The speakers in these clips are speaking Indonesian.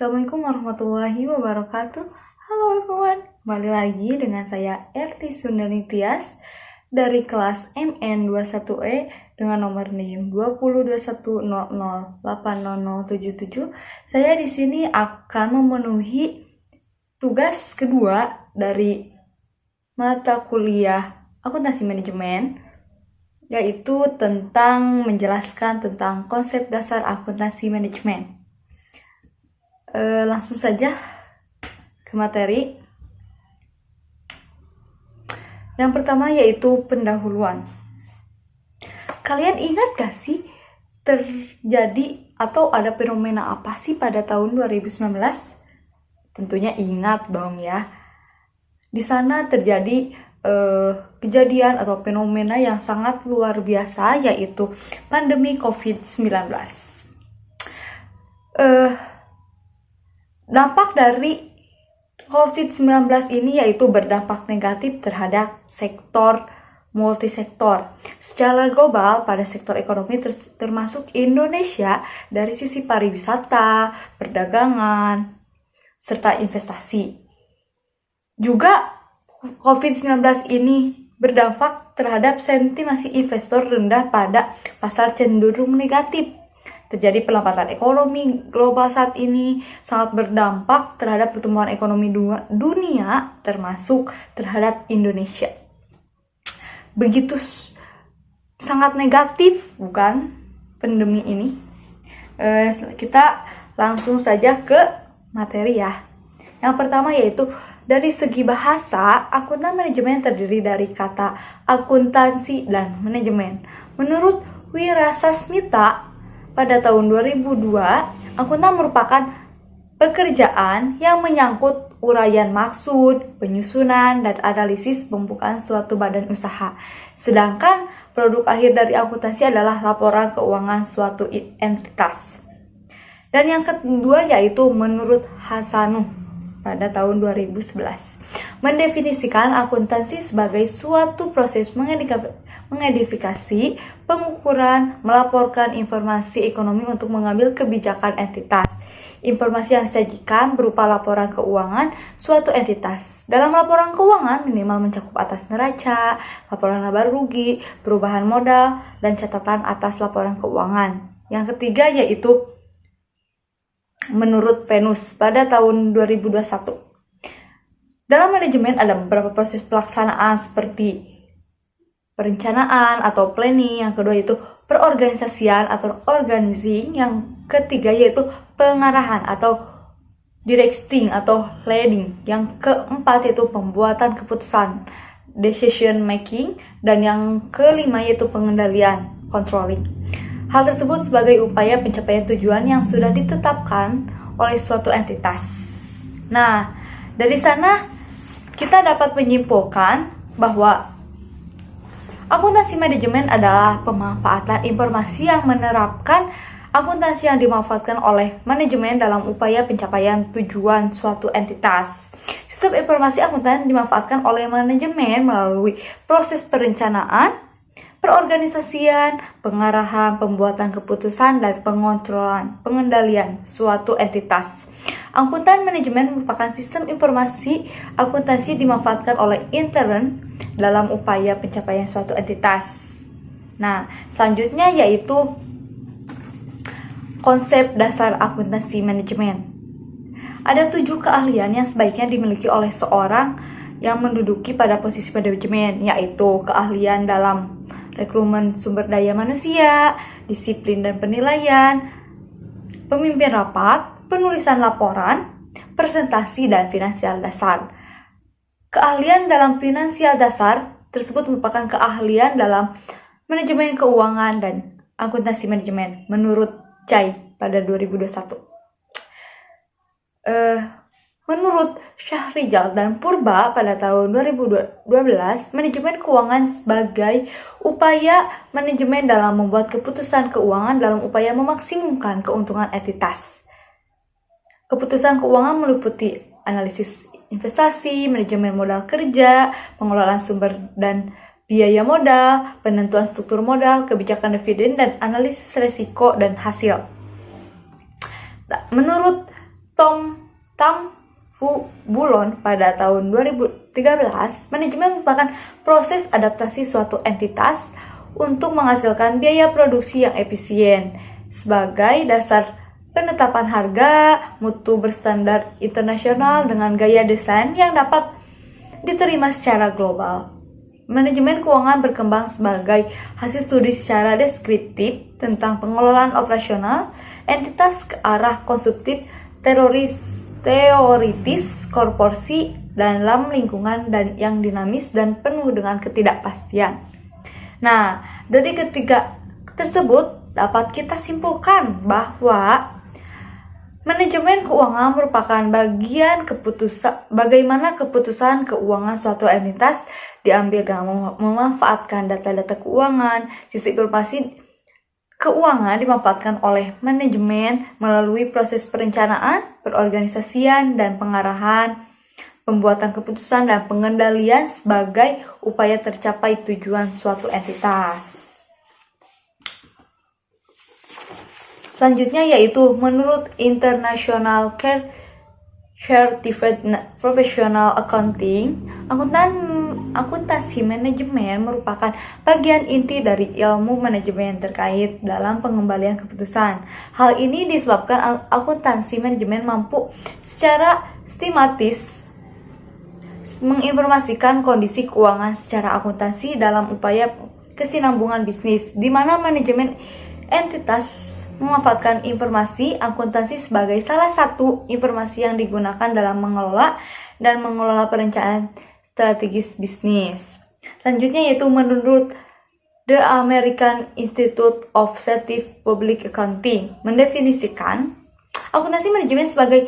Assalamualaikum warahmatullahi wabarakatuh. Halo everyone, kembali lagi dengan saya Erti Sundani Tias dari kelas MN21E dengan nomor NIM 202100800077. Saya di sini akan memenuhi tugas kedua dari mata kuliah Akuntansi Manajemen, yaitu tentang menjelaskan tentang konsep dasar akuntansi manajemen. Langsung saja ke materi. Yang pertama yaitu pendahuluan. Kalian ingat gak sih terjadi atau ada fenomena apa sih pada tahun 2019? Tentunya ingat dong ya. Di sana terjadi kejadian atau fenomena yang sangat luar biasa, yaitu pandemi COVID-19. Dampak dari COVID-19 ini yaitu berdampak negatif terhadap sektor multisektor. Secara global pada sektor ekonomi termasuk Indonesia dari sisi pariwisata, perdagangan, serta investasi. Juga COVID-19 ini berdampak terhadap sentimasi investor rendah pada pasar cenderung negatif. Terjadi pelambatan ekonomi global saat ini sangat berdampak terhadap pertumbuhan ekonomi dunia, termasuk terhadap Indonesia. Begitu sangat negatif, bukan, pandemi ini? Kita langsung saja ke materi ya. Yang pertama yaitu dari segi bahasa, akuntan manajemen terdiri dari kata akuntansi dan manajemen. Menurut Wirasasmita, pada tahun 2002, akuntan merupakan pekerjaan yang menyangkut uraian maksud, penyusunan, dan analisis pembukaan suatu badan usaha. Sedangkan produk akhir dari akuntansi adalah laporan keuangan suatu entitas. Dan yang kedua yaitu menurut Hasanuh pada tahun 2011, mendefinisikan akuntansi sebagai suatu proses mengidentifikasi, pengukuran, melaporkan informasi ekonomi untuk mengambil kebijakan entitas. Informasi yang disajikan berupa laporan keuangan suatu entitas. Dalam laporan keuangan minimal mencakup atas neraca, laporan laba rugi, perubahan modal, dan catatan atas laporan keuangan. Yang ketiga yaitu menurut Venus pada tahun 2021. Dalam manajemen ada beberapa proses pelaksanaan seperti perencanaan atau planning, yang kedua yaitu perorganisasian atau organizing, yang ketiga yaitu pengarahan atau directing atau leading, yang keempat yaitu pembuatan keputusan decision making, dan yang kelima yaitu pengendalian controlling. Hal tersebut sebagai upaya pencapaian tujuan yang sudah ditetapkan oleh suatu entitas. Nah, dari sana kita dapat menyimpulkan bahwa akuntansi manajemen adalah pemanfaatan informasi yang menerapkan akuntansi yang dimanfaatkan oleh manajemen dalam upaya pencapaian tujuan suatu entitas. Sistem informasi akuntan dimanfaatkan oleh manajemen melalui proses perencanaan, perorganisasian, pengarahan, pembuatan keputusan, dan pengendalian suatu entitas. Akuntan manajemen merupakan sistem informasi akuntansi dimanfaatkan oleh intern dalam upaya pencapaian suatu entitas. Nah, selanjutnya yaitu konsep dasar akuntansi manajemen. Ada 7 keahlian yang sebaiknya dimiliki oleh seorang yang menduduki pada posisi manajemen, yaitu keahlian dalam rekrutmen sumber daya manusia, disiplin dan penilaian, pemimpin rapat, penulisan laporan, presentasi, dan finansial dasar. Keahlian dalam finansial dasar tersebut merupakan keahlian dalam manajemen keuangan dan akuntansi manajemen menurut Chai pada 2021. Menurut Syahrizal dan Purba pada tahun 2012, manajemen keuangan sebagai upaya manajemen dalam membuat keputusan keuangan dalam upaya memaksimumkan keuntungan entitas. Keputusan keuangan meliputi analisis investasi, manajemen modal kerja, pengelolaan sumber dan biaya modal, penentuan struktur modal, kebijakan dividen, dan analisis resiko dan hasil. Menurut Tam Bulon pada tahun 2013, manajemen merupakan proses adaptasi suatu entitas untuk menghasilkan biaya produksi yang efisien sebagai dasar penetapan harga mutu berstandar internasional dengan gaya desain yang dapat diterima secara global. Manajemen keuangan berkembang sebagai hasil studi secara deskriptif tentang pengelolaan operasional entitas ke arah konsumtif teoritis korporasi dalam lingkungan dan yang dinamis dan penuh dengan ketidakpastian. Nah, dari ketiga tersebut dapat kita simpulkan bahwa manajemen keuangan merupakan bagian bagaimana keputusan keuangan suatu entitas diambil dengan memanfaatkan data-data keuangan. Sistem informasi keuangan dimanfaatkan oleh manajemen melalui proses perencanaan, perorganisasian, dan pengarahan, pembuatan keputusan, dan pengendalian sebagai upaya tercapai tujuan suatu entitas. Selanjutnya yaitu menurut International Certified Professional Accounting, akuntansi manajemen merupakan bagian inti dari ilmu manajemen terkait dalam pengembalian keputusan. Hal ini disebabkan akuntansi manajemen mampu secara sistematis menginformasikan kondisi keuangan secara akuntansi dalam upaya kesinambungan bisnis, di mana manajemen entitas memanfaatkan informasi akuntansi sebagai salah satu informasi yang digunakan dalam mengelola perencanaan strategis bisnis. Selanjutnya yaitu menurut The American Institute of Certified Public Accounting mendefinisikan akuntansi manajemen sebagai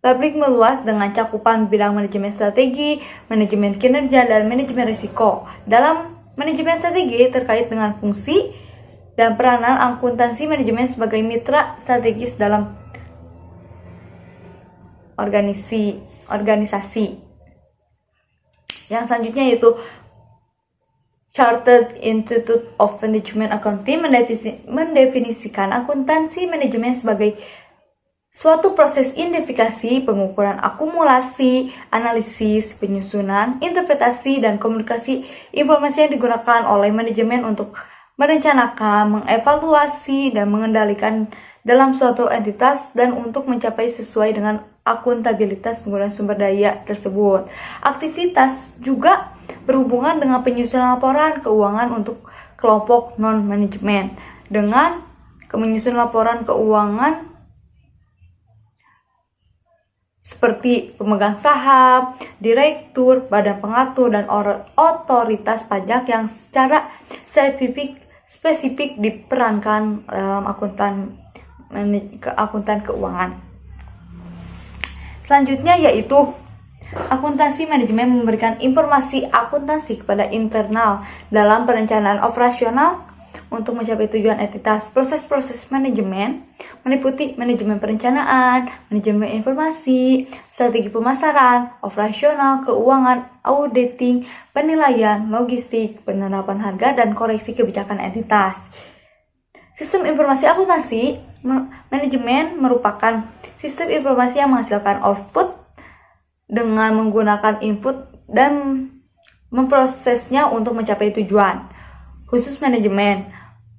publik meluas dengan cakupan bidang manajemen strategi, manajemen kinerja, dan manajemen risiko. Dalam manajemen strategi terkait dengan fungsi dan peranan akuntansi manajemen sebagai mitra strategis dalam organisasi. Yang selanjutnya yaitu Chartered Institute of Management Accounting mendefinisikan akuntansi manajemen sebagai suatu proses identifikasi, pengukuran akumulasi, analisis, penyusunan, interpretasi, dan komunikasi informasi yang digunakan oleh manajemen untuk merencanakan, mengevaluasi, dan mengendalikan dalam suatu entitas dan untuk mencapai sesuai dengan akuntabilitas penggunaan sumber daya tersebut. Aktivitas juga berhubungan dengan penyusunan laporan keuangan untuk kelompok non-manajemen dengan menyusun laporan keuangan seperti pemegang saham, direktur, badan pengatur, dan otoritas pajak yang secara spesifik diperankan dalam akuntan keuangan. Selanjutnya yaitu akuntansi manajemen memberikan informasi akuntansi kepada internal dalam perencanaan operasional untuk mencapai tujuan entitas. Proses-proses manajemen meliputi manajemen perencanaan, manajemen informasi, strategi pemasaran, operasional, keuangan, auditing, penilaian, logistik, penerapan harga, dan koreksi kebijakan entitas. Sistem informasi akuntansi manajemen merupakan sistem informasi yang menghasilkan output dengan menggunakan input dan memprosesnya untuk mencapai tujuan. Khusus manajemen,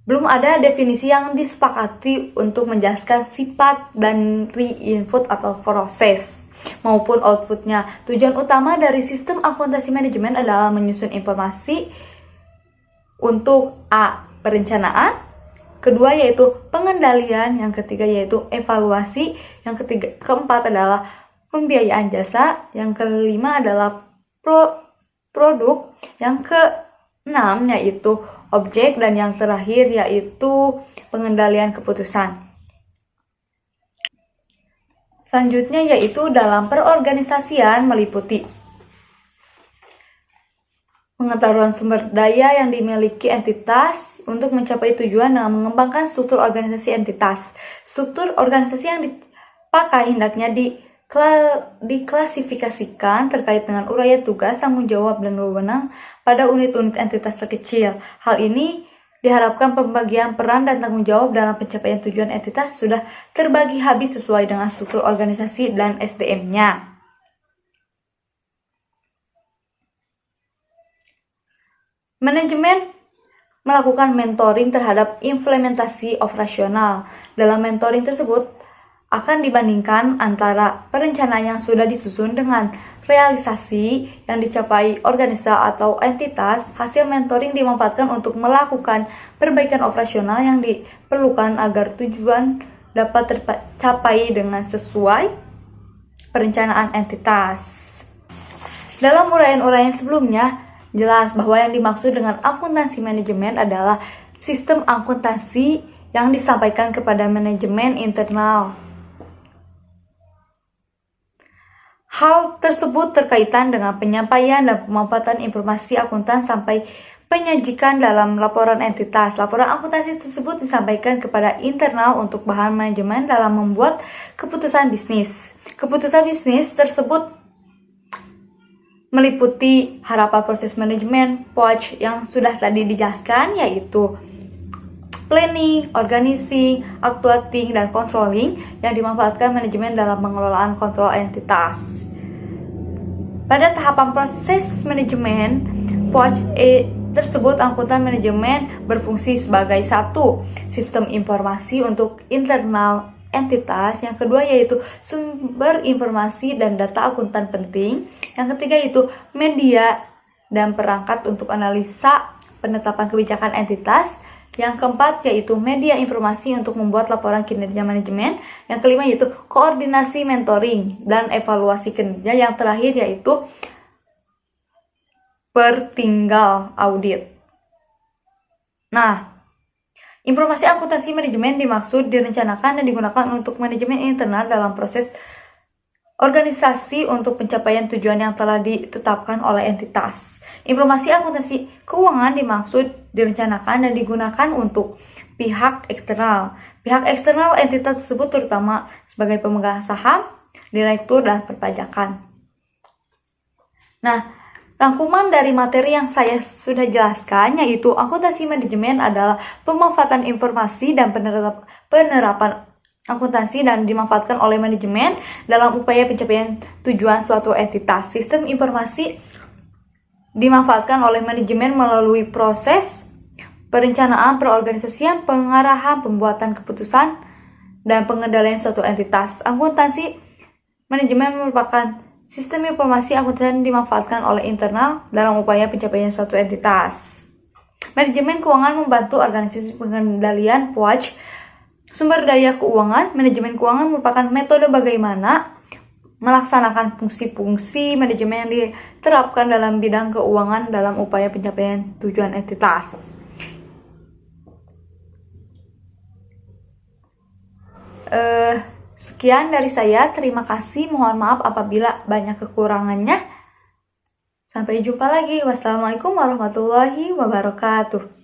belum ada definisi yang disepakati untuk menjelaskan sifat dari input atau proses maupun outputnya. Tujuan utama dari sistem akuntansi manajemen adalah menyusun informasi untuk A. Perencanaan, kedua yaitu pengendalian, yang ketiga yaitu evaluasi, yang keempat adalah pembiayaan jasa, yang kelima adalah produk, yang keenam yaitu objek, dan yang terakhir yaitu pengendalian keputusan. Selanjutnya yaitu dalam perorganisasian meliputi pengetahuan sumber daya yang dimiliki entitas untuk mencapai tujuan dengan mengembangkan struktur organisasi entitas. Struktur organisasi yang dipakai hendaknya diklasifikasikan terkait dengan uraian tugas, tanggung jawab, dan wewenang pada unit-unit entitas terkecil. Hal ini Diharapkan pembagian peran dan tanggung jawab dalam pencapaian tujuan entitas sudah terbagi habis sesuai dengan struktur organisasi dan SDM-nya. Manajemen melakukan mentoring terhadap implementasi operasional. Dalam mentoring tersebut akan dibandingkan antara perencanaan yang sudah disusun dengan realisasi yang dicapai organisasi atau entitas. Hasil mentoring dimanfaatkan untuk melakukan perbaikan operasional yang diperlukan agar tujuan dapat tercapai dengan sesuai perencanaan entitas. Dalam uraian-uraian sebelumnya, jelas bahwa yang dimaksud dengan akuntansi manajemen adalah sistem akuntansi yang disampaikan kepada manajemen internal. Hal tersebut terkaitan dengan penyampaian dan pemanfaatan informasi akuntan sampai penyajikan dalam laporan entitas. Laporan akuntansi tersebut disampaikan kepada internal untuk bahan manajemen dalam membuat keputusan bisnis. Keputusan bisnis tersebut meliputi harapan proses manajemen POC yang sudah tadi dijelaskan, yaitu planning, organizing, actuating, dan controlling yang dimanfaatkan manajemen dalam pengelolaan kontrol entitas. Pada tahapan proses manajemen POC tersebut, akuntan manajemen berfungsi sebagai satu, sistem informasi untuk internal entitas, yang kedua yaitu sumber informasi dan data akuntan penting, yang ketiga yaitu media dan perangkat untuk analisa penetapan kebijakan entitas, yang keempat yaitu media informasi untuk membuat laporan kinerja manajemen, yang kelima yaitu koordinasi mentoring dan evaluasi kinerja, yang terakhir yaitu pertinggal audit. Nah, informasi akuntansi manajemen dimaksud direncanakan dan digunakan untuk manajemen internal dalam proses organisasi untuk pencapaian tujuan yang telah ditetapkan oleh entitas. Informasi akuntansi keuangan dimaksud direncanakan dan digunakan untuk pihak eksternal. Pihak eksternal entitas tersebut terutama sebagai pemegang saham, direktur, dan perpajakan. Nah, rangkuman dari materi yang saya sudah jelaskan, yaitu akuntansi manajemen adalah pemanfaatan informasi dan penerapan akuntansi dan dimanfaatkan oleh manajemen dalam upaya pencapaian tujuan suatu entitas. Sistem informasi dimanfaatkan oleh manajemen melalui proses perencanaan, perorganisasian, pengarahan, pembuatan keputusan, dan pengendalian suatu entitas. Akuntansi manajemen merupakan sistem informasi akuntan dimanfaatkan oleh internal dalam upaya pencapaian suatu entitas. Manajemen keuangan membantu organisasi pengendalian POC sumber daya keuangan. Manajemen keuangan merupakan metode bagaimana melaksanakan fungsi-fungsi manajemen yang diterapkan dalam bidang keuangan dalam upaya pencapaian tujuan entitas. Sekian dari saya, terima kasih. Mohon maaf apabila banyak kekurangannya. Sampai jumpa lagi. Wassalamualaikum warahmatullahi wabarakatuh.